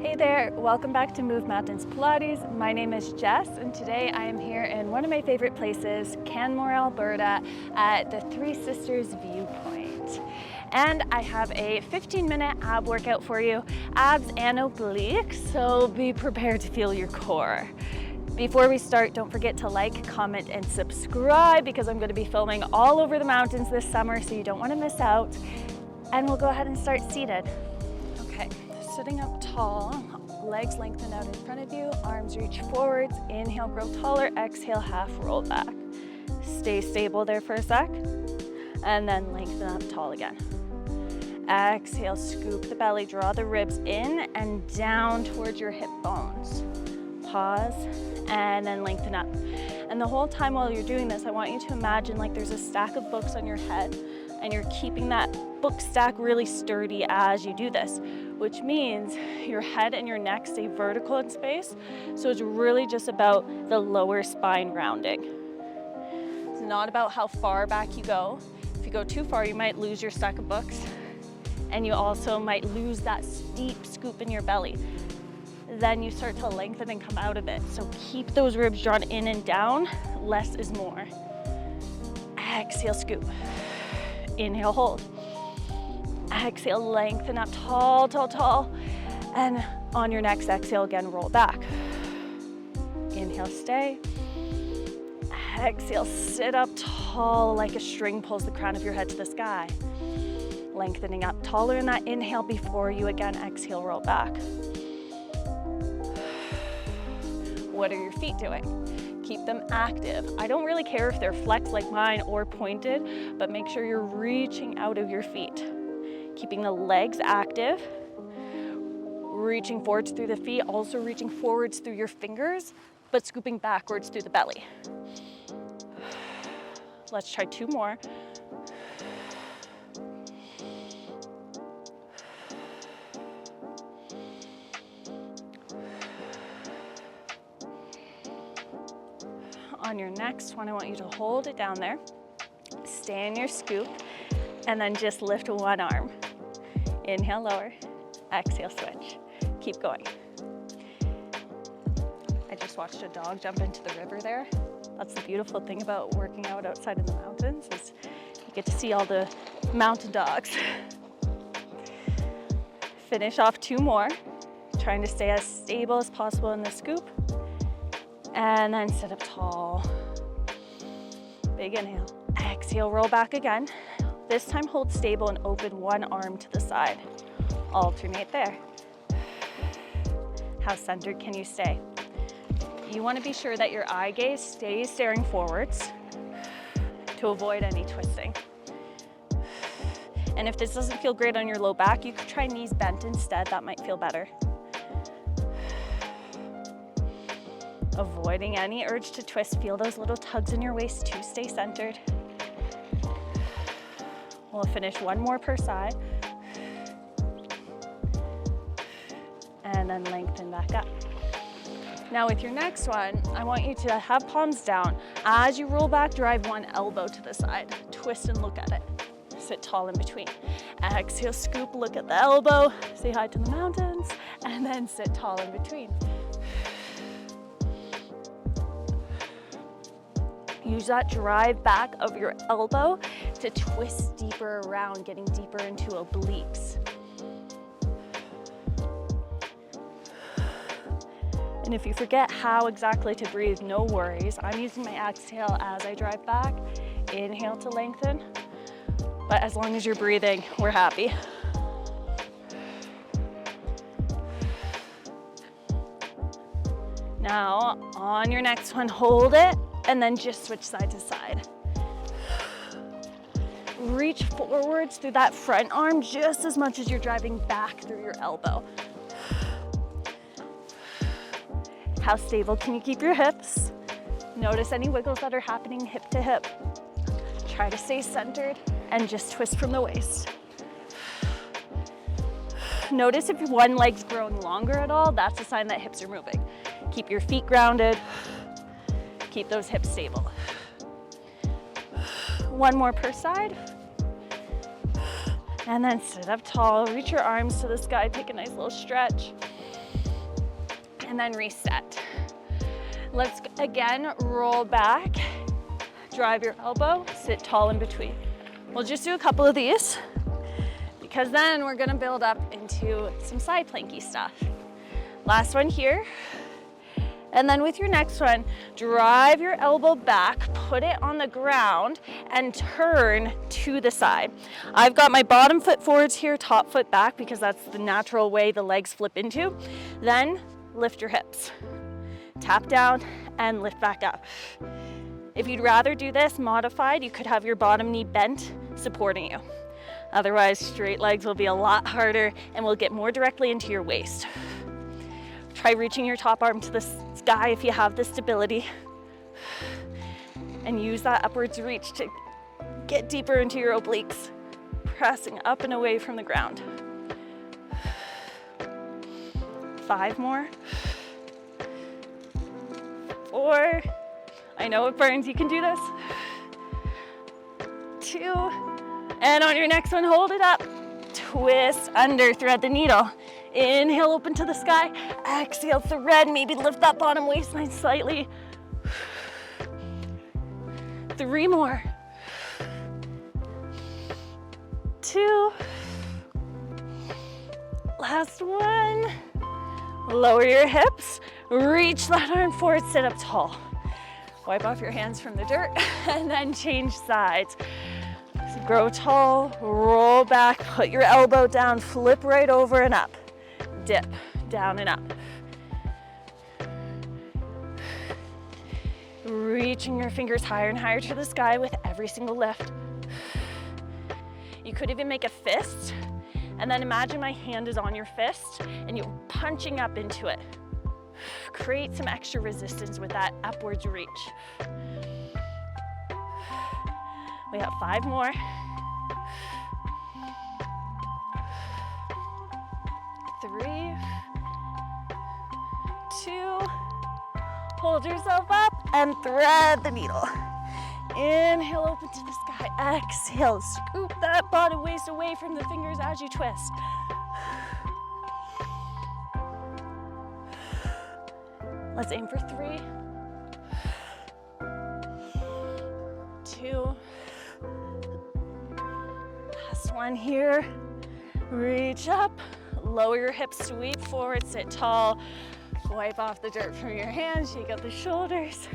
Hey there, welcome back to Move Mountains Pilates. My name is Jess and today I am here in one of my favorite places, Canmore, Alberta, at the Three Sisters Viewpoint. And I have a 15-minute ab workout for you, abs and obliques, so be prepared to feel your core. Before we start, don't forget to like, comment, and subscribe because I'm going to be filming all over the mountains this summer, so you don't want to miss out. And we'll go ahead and start seated. Okay, sitting up tall, legs lengthened out in front of you, arms reach forwards, inhale, grow taller, exhale, half roll back. Stay stable there for a sec, and then lengthen up tall again. Exhale, scoop the belly, draw the ribs in and down towards your hip bones. Pause, and then lengthen up. And the whole time while you're doing this, I want you to imagine like there's a stack of books on your head, and you're keeping that book stack really sturdy as you do this, which means your head and your neck stay vertical in space. So it's really just about the lower spine rounding. It's not about how far back you go. If you go too far, you might lose your stack of books, and you also might lose that steep scoop in your belly. Then you start to lengthen and come out of it. So keep those ribs drawn in and down. Less is more. Exhale, scoop. Inhale, hold. Exhale, lengthen up, tall, tall, tall. And on your next exhale, again, roll back. Inhale, stay. Exhale, sit up tall like a string pulls the crown of your head to the sky. Lengthening up taller in that inhale before you again exhale, roll back. What are your feet doing? Keep them active. I don't really care if they're flexed like mine or pointed, but make sure you're reaching out of your feet. Keeping the legs active, reaching forwards through the feet, also reaching forwards through your fingers, but scooping backwards through the belly. Let's try two more. On your next one, I want you to hold it down there, stay in your scoop, and then just lift one arm. Inhale, lower, exhale, switch. Keep going. I just watched a dog jump into the river there. That's the beautiful thing about working out outside in the mountains is you get to see all the mountain dogs. Finish off two more, trying to stay as stable as possible in the scoop. And then sit up tall. Big inhale. Exhale, roll back again. This time hold stable and open one arm to the side. Alternate there. How centered can you stay? You want to be sure that your eye gaze stays staring forwards to avoid any twisting. And if this doesn't feel great on your low back, you could try knees bent instead. That might feel better. Avoiding any urge to twist. Feel those little tugs in your waist to stay centered. We'll finish one more per side. And then lengthen back up. Now with your next one, I want you to have palms down. As you roll back, drive one elbow to the side. Twist and look at it. Sit tall in between. Exhale, scoop, look at the elbow. Say hi to the mountains. And then sit tall in between. Use that drive back of your elbow to twist deeper around, getting deeper into obliques. And if you forget how exactly to breathe, no worries. I'm using my exhale as I drive back. Inhale to lengthen. But as long as you're breathing, we're happy. Now, on your next one, hold it. And then just switch side to side. Reach forwards through that front arm just as much as you're driving back through your elbow. How stable can you keep your hips? Notice any wiggles that are happening hip to hip. Try to stay centered and just twist from the waist. Notice if one leg's growing longer at all, that's a sign that hips are moving. Keep your feet grounded. Keep those hips stable. One more per side. And then sit up tall, reach your arms to the sky, take a nice little stretch. and then reset. Let's again roll back, drive your elbow, sit tall in between. We'll just do a couple of these because then we're gonna build up into some side planky stuff. Last one here. And then with your next one, drive your elbow back, put it on the ground, and turn to the side. I've got my bottom foot forwards here, top foot back, because that's the natural way the legs flip into. Then lift your hips. Tap down and lift back up. If you'd rather do this modified, you could have your bottom knee bent, supporting you. Otherwise, straight legs will be a lot harder and will get more directly into your waist. Try reaching your top arm to the sky if you have the stability. And use that upwards reach to get deeper into your obliques, pressing up and away from the ground. 5 more. 4. I know it burns, you can do this. 2. And on your next one, hold it up. Twist under, thread the needle. Inhale, open to the sky. Exhale, thread, maybe lift that bottom waistline slightly. 3 more. 2. Last one. Lower your hips, reach that arm forward, sit up tall. Wipe off your hands from the dirt and then change sides. So grow tall, roll back, put your elbow down, flip right over and up. Dip, down and up. Reaching your fingers higher and higher to the sky with every single lift. You could even make a fist, and then imagine my hand is on your fist and you're punching up into it. Create some extra resistance with that upwards reach. We have 5 more. 3, 2, hold yourself up and thread the needle. Inhale, open to the sky. Exhale, scoop that bottom waist away from the fingers as you twist. Let's aim for 3, 2, last one here. Reach up, lower your hips, sweep forward, sit tall. Wipe off the dirt from your hands, shake out the shoulders.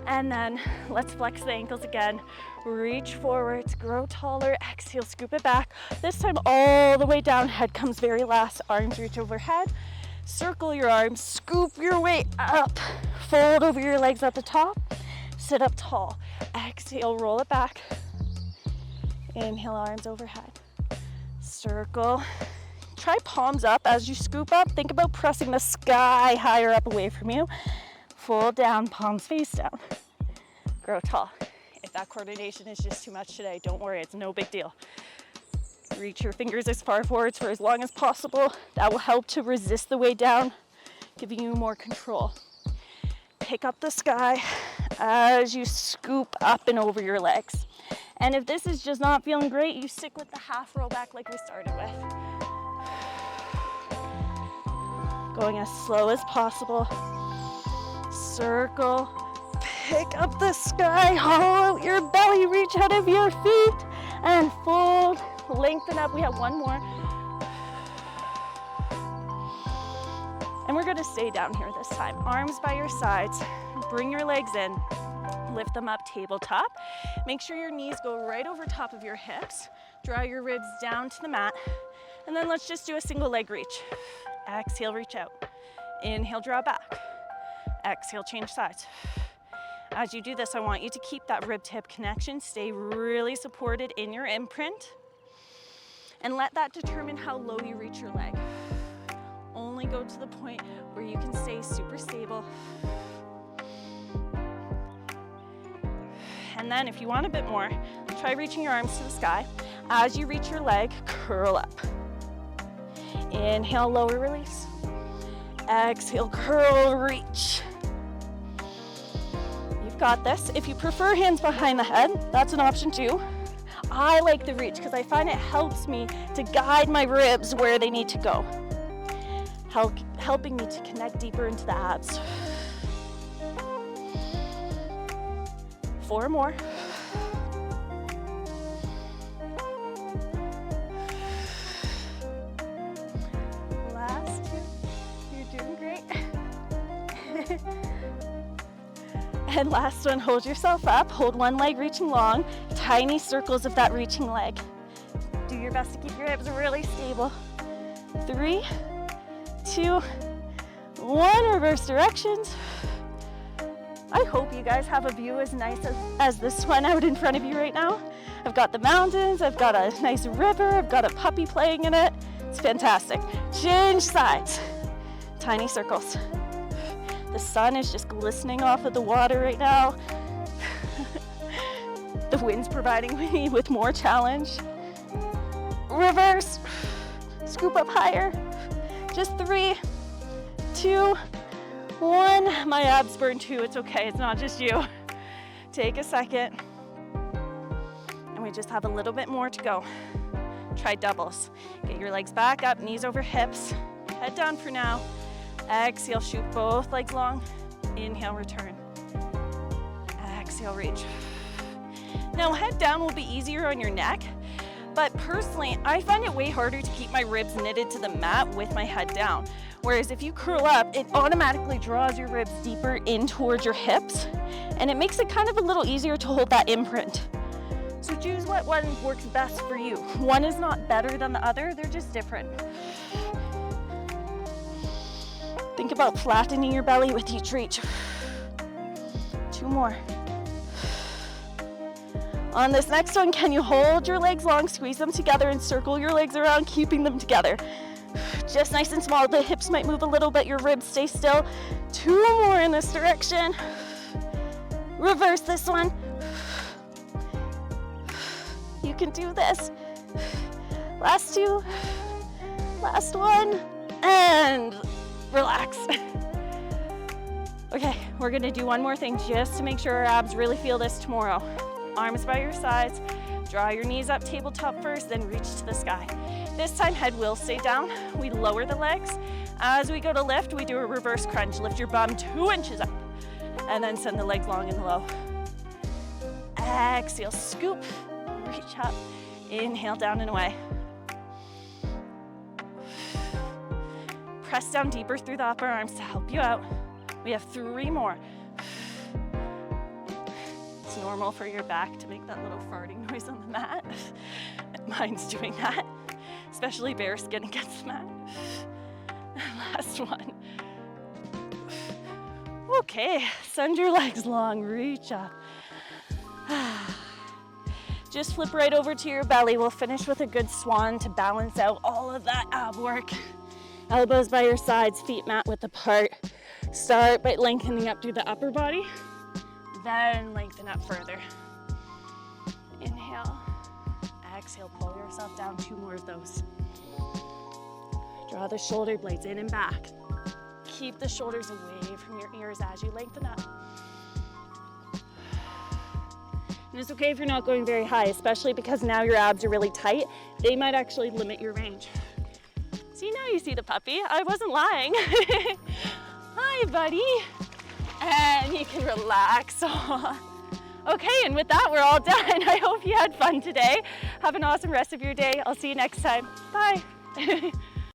And then let's flex the ankles again. Reach forwards, grow taller, exhale, scoop it back. This time all the way down, head comes very last, arms reach overhead. Circle your arms, scoop your way up. Fold over your legs at the top, sit up tall. Exhale, roll it back. Inhale, arms overhead. Circle. Try palms up as you scoop up. Think about pressing the sky higher up away from you. Fold down, palms face down. Grow tall. If that coordination is just too much today, don't worry, it's no big deal. Reach your fingers as far forwards for as long as possible. That will help to resist the way down, giving you more control. Pick up the sky as you scoop up and over your legs. And if this is just not feeling great, you stick with the half roll back like we started with. Going as slow as possible. Circle, pick up the sky, hollow out your belly, reach out of your feet, and fold, lengthen up. We have 1 more. And we're gonna stay down here this time. Arms by your sides, bring your legs in, lift them up tabletop. Make sure your knees go right over top of your hips. Draw your ribs down to the mat. And then let's just do a single leg reach. Exhale, reach out. Inhale, draw back. Exhale, change sides. As you do this, I want you to keep that rib tip connection. Stay really supported in your imprint. And let that determine how low you reach your leg. Only go to the point where you can stay super stable. And then if you want a bit more, try reaching your arms to the sky. As you reach your leg, curl up. Inhale, lower, release. Exhale, curl, reach. You've got this. If you prefer hands behind the head, that's an option too. I like the reach because I find it helps me to guide my ribs where they need to go. helping me to connect deeper into the abs. 4 more. Last 2. You're doing great. And last one, hold yourself up. Hold one leg reaching long. Tiny circles of that reaching leg. Do your best to keep your hips really stable. 3, 2, 1, reverse directions. I hope you guys have a view as nice as this one out in front of you right now. I've got the mountains, I've got a nice river, I've got a puppy playing in it. It's fantastic. Change sides. Tiny circles. The sun is just glistening off of the water right now. The wind's providing me with more challenge. Reverse. Scoop up higher. Just 3, 2, 1. My abs burn too. It's okay. It's not just you. Take a second. And we just have a little bit more to go. Try doubles. Get your legs back up, knees over hips. Head down for now. Exhale, shoot both legs long. Inhale, return. Exhale, reach. Now head down will be easier on your neck. But personally, I find it way harder to keep my ribs knitted to the mat with my head down. Whereas if you curl up, it automatically draws your ribs deeper in towards your hips, and it makes it kind of a little easier to hold that imprint. So choose what one works best for you. One is not better than the other, they're just different. Think about flattening your belly with each reach. 2 more. On this next one, can you hold your legs long, squeeze them together, and circle your legs around, keeping them together? Just nice and small. The hips might move a little, but your ribs stay still. 2 more in this direction. Reverse this one. You can do this. Last 2. Last one. And relax. Okay, we're gonna do one more thing just to make sure our abs really feel this tomorrow. Arms by your sides, draw your knees up tabletop first, then reach to the sky. This time head will stay down. We lower the legs. As we go to lift, we do a reverse crunch. Lift your bum 2 inches up and then send the legs long and low. Exhale, scoop, reach up, inhale down and away. Press down deeper through the upper arms to help you out. We have 3 more. It's normal for your back to make that little farting noise on the mat. Mine's doing that, especially bare skin against the mat. Last one. Okay, send your legs long, reach up. Just flip right over to your belly. We'll finish with a good swan to balance out all of that ab work. Elbows by your sides, feet mat width apart. Start by lengthening up through the upper body, then lengthen up further. Inhale, exhale, pull yourself down. 2 more of those. Draw the shoulder blades in and back. Keep the shoulders away from your ears as you lengthen up. And it's okay if you're not going very high, especially because now your abs are really tight. They might actually limit your range. See, now you see the puppy. I wasn't lying. Hi, buddy. And you can relax. Okay, and with that, we're all done. I hope you had fun today. Have an awesome rest of your day. I'll see you next time. Bye.